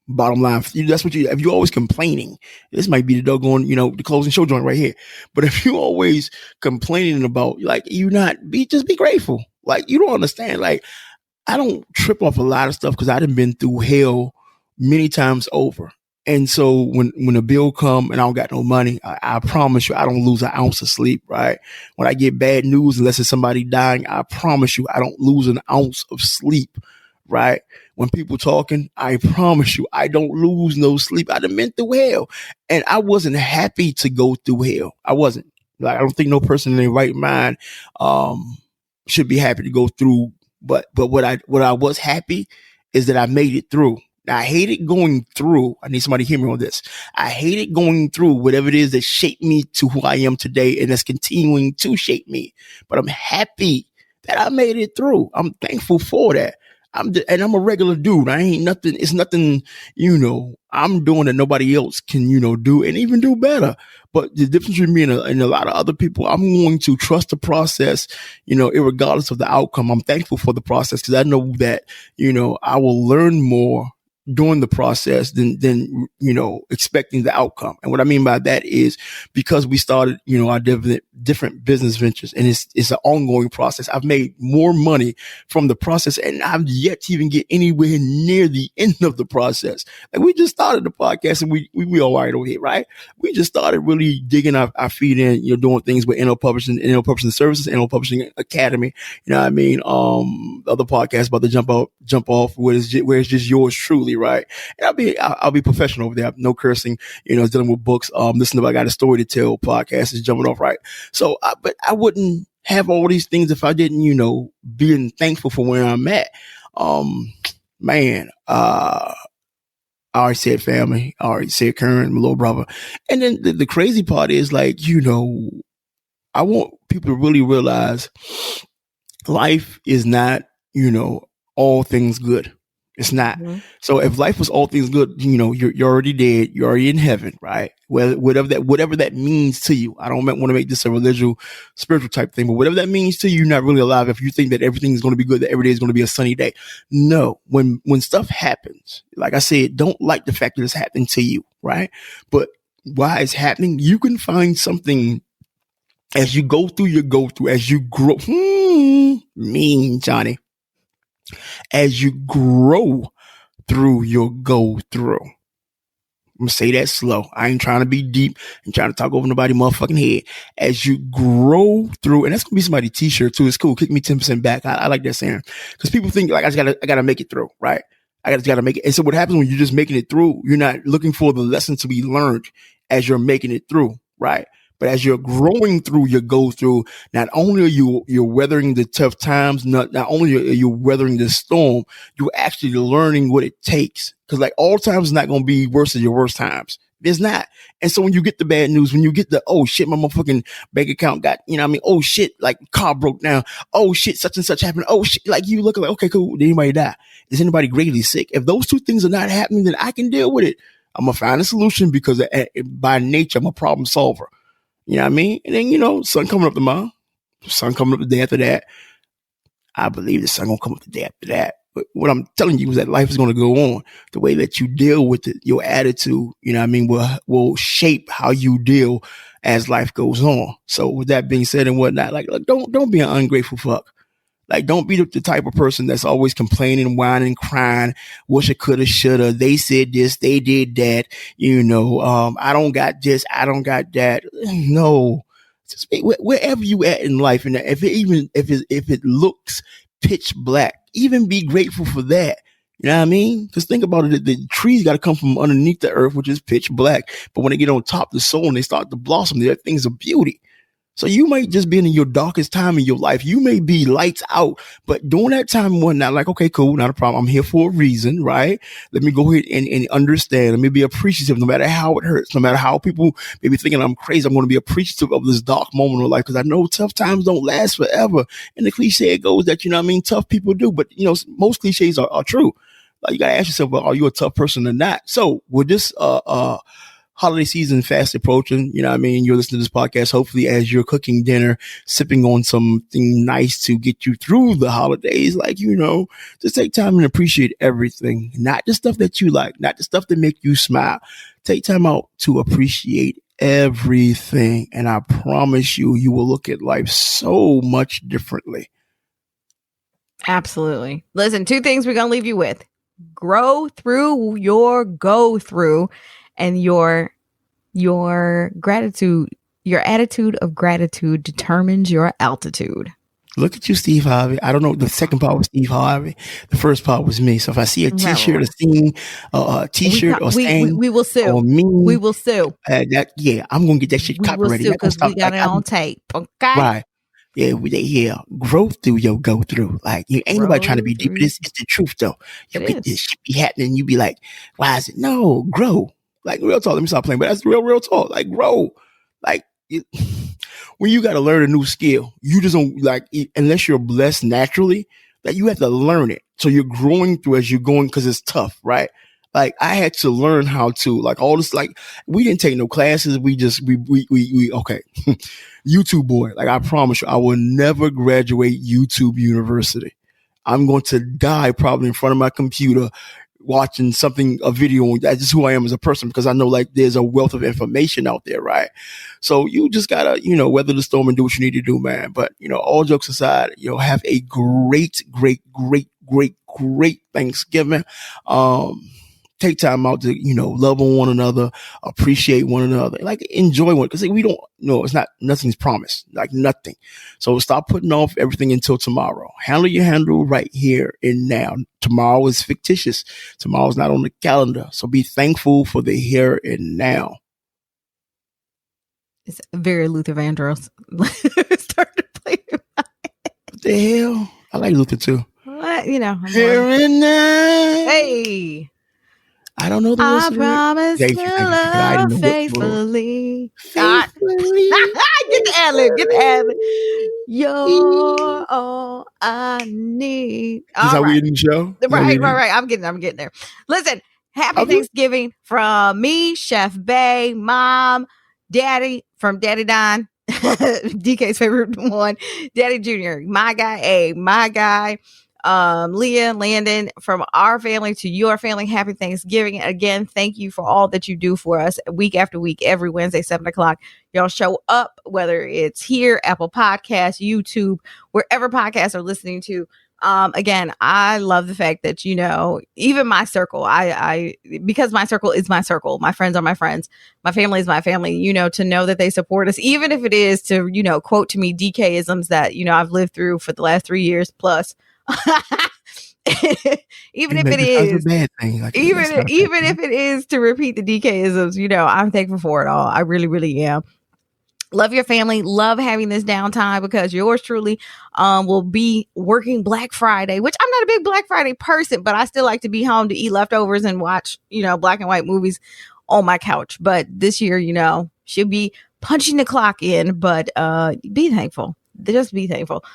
Bottom line, that's what if you're always complaining, this might be the doggone, the closing show joint right here. But if you're always complaining about, like, just be grateful. Like, you don't understand. Like, I don't trip off a lot of stuff because I done been through hell many times over. And so when a bill come and I don't got no money, I promise you, I don't lose an ounce of sleep, right? When I get bad news, unless it's somebody dying, I promise you, I don't lose an ounce of sleep, right? When people talking, I promise you, I don't lose no sleep. I done been through hell, and I wasn't happy to go through hell. I wasn't. Like, I don't think no person in their right mind should be happy to go through. But what I was happy is that I made it through. I hated going through. I need somebody to hear me on this. I hated going through whatever it is that shaped me to who I am today, and that's continuing to shape me. But I'm happy that I made it through. I'm thankful for that. I'm a regular dude. I ain't nothing. It's nothing, I'm doing that nobody else can, do and even do better. But the difference between me and a lot of other people, I'm going to trust the process, irregardless of the outcome. I'm thankful for the process because I know that, I will learn more during the process than expecting the outcome. And what I mean by that is because we started, our different business ventures, and it's an ongoing process. I've made more money from the process, and I've yet to even get anywhere near the end of the process. Like, we just started the podcast, and we all right over here, right? We just started really digging our feet in, doing things with NL Publishing Services, NL Publishing Academy. You know what I mean? Other podcasts about to jump off where it's just yours truly, right? And I'll be professional over there. No cursing, dealing with books. Listen to I Got a Story to Tell podcast is jumping off, right? So, but I wouldn't have all these things if I didn't, being thankful for where I'm at. I already said family. I already said Karen, my little brother. And then the crazy part is, like, I want people to really realize life is not, all things good. It's not. Mm-hmm. So if life was all things good, you're already dead. You're already in heaven, right? Well, whatever that means to you. I don't want to make this a religious, spiritual type thing, but whatever that means to you, you're not really alive if you think that everything is going to be good, that every day is going to be a sunny day. No, when stuff happens, like I said, don't like the fact that it's happening to you, right? But why it's happening, you can find something as you go through your as you grow. Mean Johnny. As you grow through your go through. I'm gonna say that slow. I ain't trying to be deep and trying to talk over nobody's motherfucking head. As you grow through, and that's gonna be somebody's t-shirt too. It's cool. Kick me 10% back. I like that saying because people think like I gotta make it through, right? I just gotta make it. And so what happens when you're just making it through? You're not looking for the lesson to be learned as you're making it through, right? But as you're growing through your go through, not only are you're weathering the tough times, not only are you weathering the storm, you're actually learning what it takes. Because like all times is not going to be worse than your worst times. It's not. And so when you get the bad news, when you get the, oh shit, my motherfucking bank account got, oh shit, like car broke down. Oh shit, such and such happened. Oh shit, like you look like, okay, cool. Did anybody die? Is anybody gravely sick? If those two things are not happening, then I can deal with it. I'm going to find a solution because by nature, I'm a problem solver. You know what I mean? And then, sun coming up tomorrow, sun coming up the day after that. I believe the sun gonna come up the day after that. But what I'm telling you is that life is going to go on. The way that you deal with it, your attitude, will shape how you deal as life goes on. So with that being said and whatnot, like don't be an ungrateful fuck. Like, don't be the type of person that's always complaining, whining, crying, wish I coulda, shoulda. They said this, they did that. I don't got this, I don't got that. No, just wherever you at in life, and if it looks pitch black, even be grateful for that. You know what I mean? Because think about it, the trees got to come from underneath the earth, which is pitch black. But when they get on top of the soil and they start to blossom, they're things of beauty. So you might just be in your darkest time in your life. You may be lights out, but during that time and whatnot, like, okay, cool, not a problem. I'm here for a reason, right? Let me go ahead and understand. Let me be appreciative no matter how it hurts, no matter how people may be thinking I'm crazy. I'm going to be appreciative of this dark moment of life because I know tough times don't last forever. And the cliche goes that, tough people do, but, most cliches are true. Like, you got to ask yourself, well, are you a tough person or not? So with this, holiday season fast approaching, you're listening to this podcast, hopefully as you're cooking dinner, sipping on something nice to get you through the holidays, just take time and appreciate everything, not the stuff that you like, not the stuff that make you smile. Take time out to appreciate everything. And I promise you will look at life so much differently. Absolutely. Listen, 2 things we're going to leave you with. Grow through your go through. And your gratitude, your attitude of gratitude determines your altitude. Look at you, Steve Harvey. I don't know. The second part was Steve Harvey. The first part was me. So if I see a t-shirt, a t-shirt or saying, we will sue. Or me, we will sue. I'm going to get that shit copyrighted. Because we got it on tape. Okay. Right. Yeah, grow through your go through. Like, you ain't nobody trying to be deep. It's the truth, though. You get this shit be happening. You be like, why is it? No, grow. Like, real talk. Let me stop playing, but that's real talk. Like, grow. Like, when you got to learn a new skill, you just don't, like, unless you're blessed naturally, that you have to learn it. So you're growing through as you're going because it's tough, right? Like, I had to learn how to, like, all this, like, we didn't take no classes. We okay. YouTube boy. Like, I promise you, I will never graduate YouTube University. I'm going to die probably in front of my computer watching a video. That's just who I am as a person, because I know, like, there's a wealth of information out there, right? So you just gotta, weather the storm and do what you need to do, man. But, all jokes aside, have a great Thanksgiving. Take time out to, love on one another, appreciate one another, like, enjoy one. Cause we don't know, nothing's promised, like nothing. So stop putting off everything until tomorrow. Handle your handle right here and now. Tomorrow is fictitious. Tomorrow's not on the calendar. So be thankful for the here and now. It's very Luther Vandross. Start to play. What the hell? I like Luther too. What? Here and now. Hey. I don't know the I promise to love faithfully. Get the ad-lib. Get the ad-lib. You're all I need. This is how we end the show? Right. I'm getting there. Listen, happy Thanksgiving from me, Chef Bay, Mom, Daddy, from Daddy Don, DK's favorite one, Daddy Jr., my guy A, my guy, Leah, Landon, from our family to your family. Happy Thanksgiving. Again, thank you for all that you do for us week after week, every Wednesday, 7:00. Y'all show up, whether it's here, Apple Podcasts, YouTube, wherever podcasts are listening to. Again, I love the fact that, even my circle, because my circle is my circle. My friends are my friends. My family is my family, to know that they support us, even if it is to, quote to me DK-isms that, I've lived through for the last 3 years plus. Even if it is a bad thing, even if it is to repeat the DK-isms, I'm thankful for it all. I really, really am. Love your family. Love having this downtime because yours truly will be working Black Friday, which I'm not a big Black Friday person, but I still like to be home to eat leftovers and watch, black and white movies on my couch. But this year, should be punching the clock in, but be thankful. Just be thankful.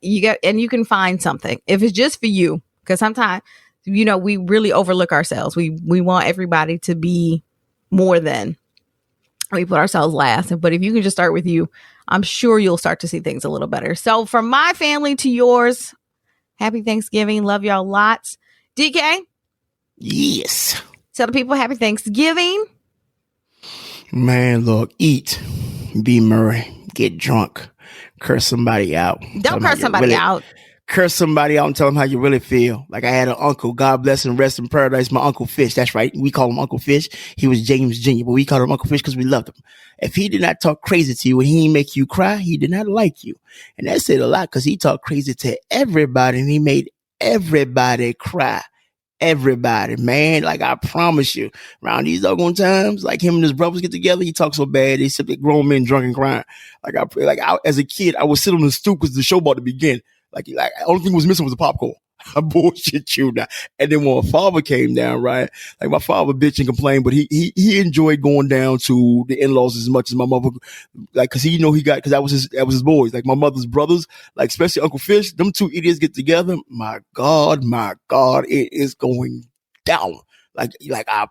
You can find something if it's just for you, because sometimes, we really overlook ourselves. We want everybody to be more than. We put ourselves last, but if you can just start with you, I'm sure you'll start to see things a little better. So from my family to yours, happy Thanksgiving. Love y'all lots. DK? Yes. Tell the people happy Thanksgiving. Man, look, eat, be merry, get drunk, curse somebody out. Don't curse somebody out. Curse somebody out and tell them how you really feel. Like I had an uncle, God bless and rest in paradise, my Uncle Fish. That's right. We call him Uncle Fish. He was James Jr., but we called him Uncle Fish because we loved him. If he did not talk crazy to you and he didn't make you cry, he did not like you. And that said a lot because he talked crazy to everybody and he made everybody cry. Everybody, man. Like I promise you, around these doggone times, like him and his brothers get together, he talks so bad, they simply grown men drunk and crying. As a kid, I would sit on the stoop because the show about to begin. Like only thing was missing was the popcorn. I bullshit you now. And then when my father came down, right? Like my father bitch and complained, but he enjoyed going down to the in-laws as much as my mother, like, cause cause that was his boys, like my mother's brothers, like especially Uncle Fish, them two idiots get together. My God, it is going down. Like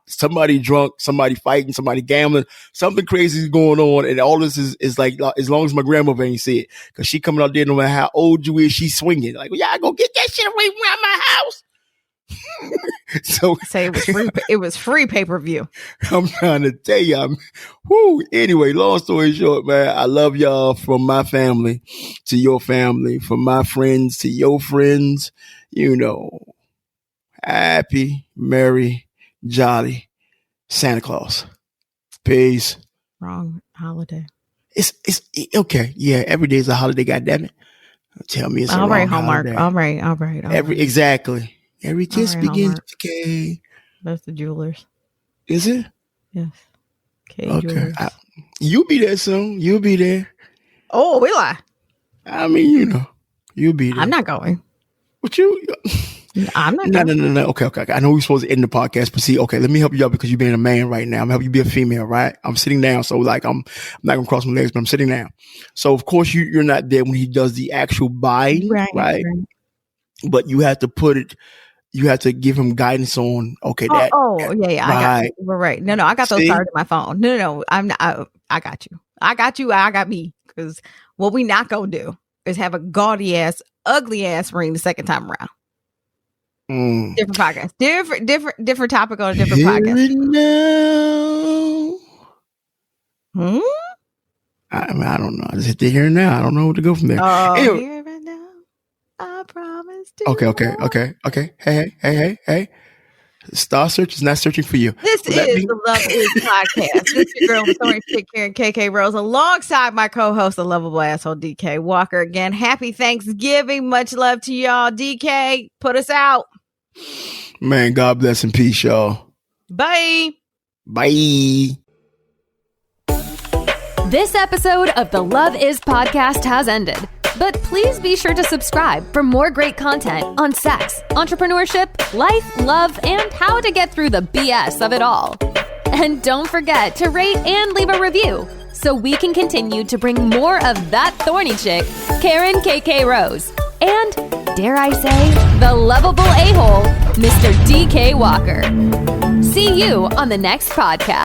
somebody drunk, somebody fighting, somebody gambling, something crazy is going on. And all this is like, as long as my grandmother ain't see it, cause she coming out there, no matter how old you is, she's swinging. Like, well, y'all go get that shit away from my house. So say it was free pay-per-view. I'm trying to tell you, anyway, long story short, man, I love y'all from my family to your family, from my friends to your friends, happy, merry, jolly Santa Claus. Peace. Wrong holiday. It's okay. Yeah, every day is a holiday, goddammit. Tell me it's all right, Hallmark. All right. Exactly. Every kiss begins with K. That's the jewelers. Is it? Yes. K. Okay. Jewelers. You'll be there soon. You'll be there. Oh, will I? I mean, you'll be there. I'm not going. What you? I'm not. No. Okay. I know we're supposed to end the podcast, but see, okay, let me help you out because you're being a man right now. I'm helping you be a female, right? I'm sitting down, so like I'm not gonna cross my legs, but I'm sitting down. So of course you're not there when he does the actual buying, right? But you have to put it. You have to give him guidance on yeah. Right. We're right. No, I got those cards in my phone. No, I'm not. I got you. I got me. Because what we not gonna do is have a gaudy ass, ugly ass ring the second time around. Different podcast. Different topic on a different podcast. I don't know. I just hit the here and now. I don't know where to go from there. Anyway. Here and now. I promise to. Okay. Hey. Star Search is not searching for you. This is the Love Is podcast. This is your girl, the Thorny Chic, Karen KK Rose, alongside my co-host, the Lovable Asshole, DK Walker. Again, happy Thanksgiving. Much love to y'all. DK, put us out. Man, God bless and peace, y'all. Bye. This episode of the Love Is podcast has ended. But please be sure to subscribe for more great content on sex, entrepreneurship, life, love, and how to get through the BS of it all. And don't forget to rate and leave a review so we can continue to bring more of that thorny chick, Karen KK Rose. And, dare I say, the lovable a-hole, Mr. DK Walker. See you on the next podcast.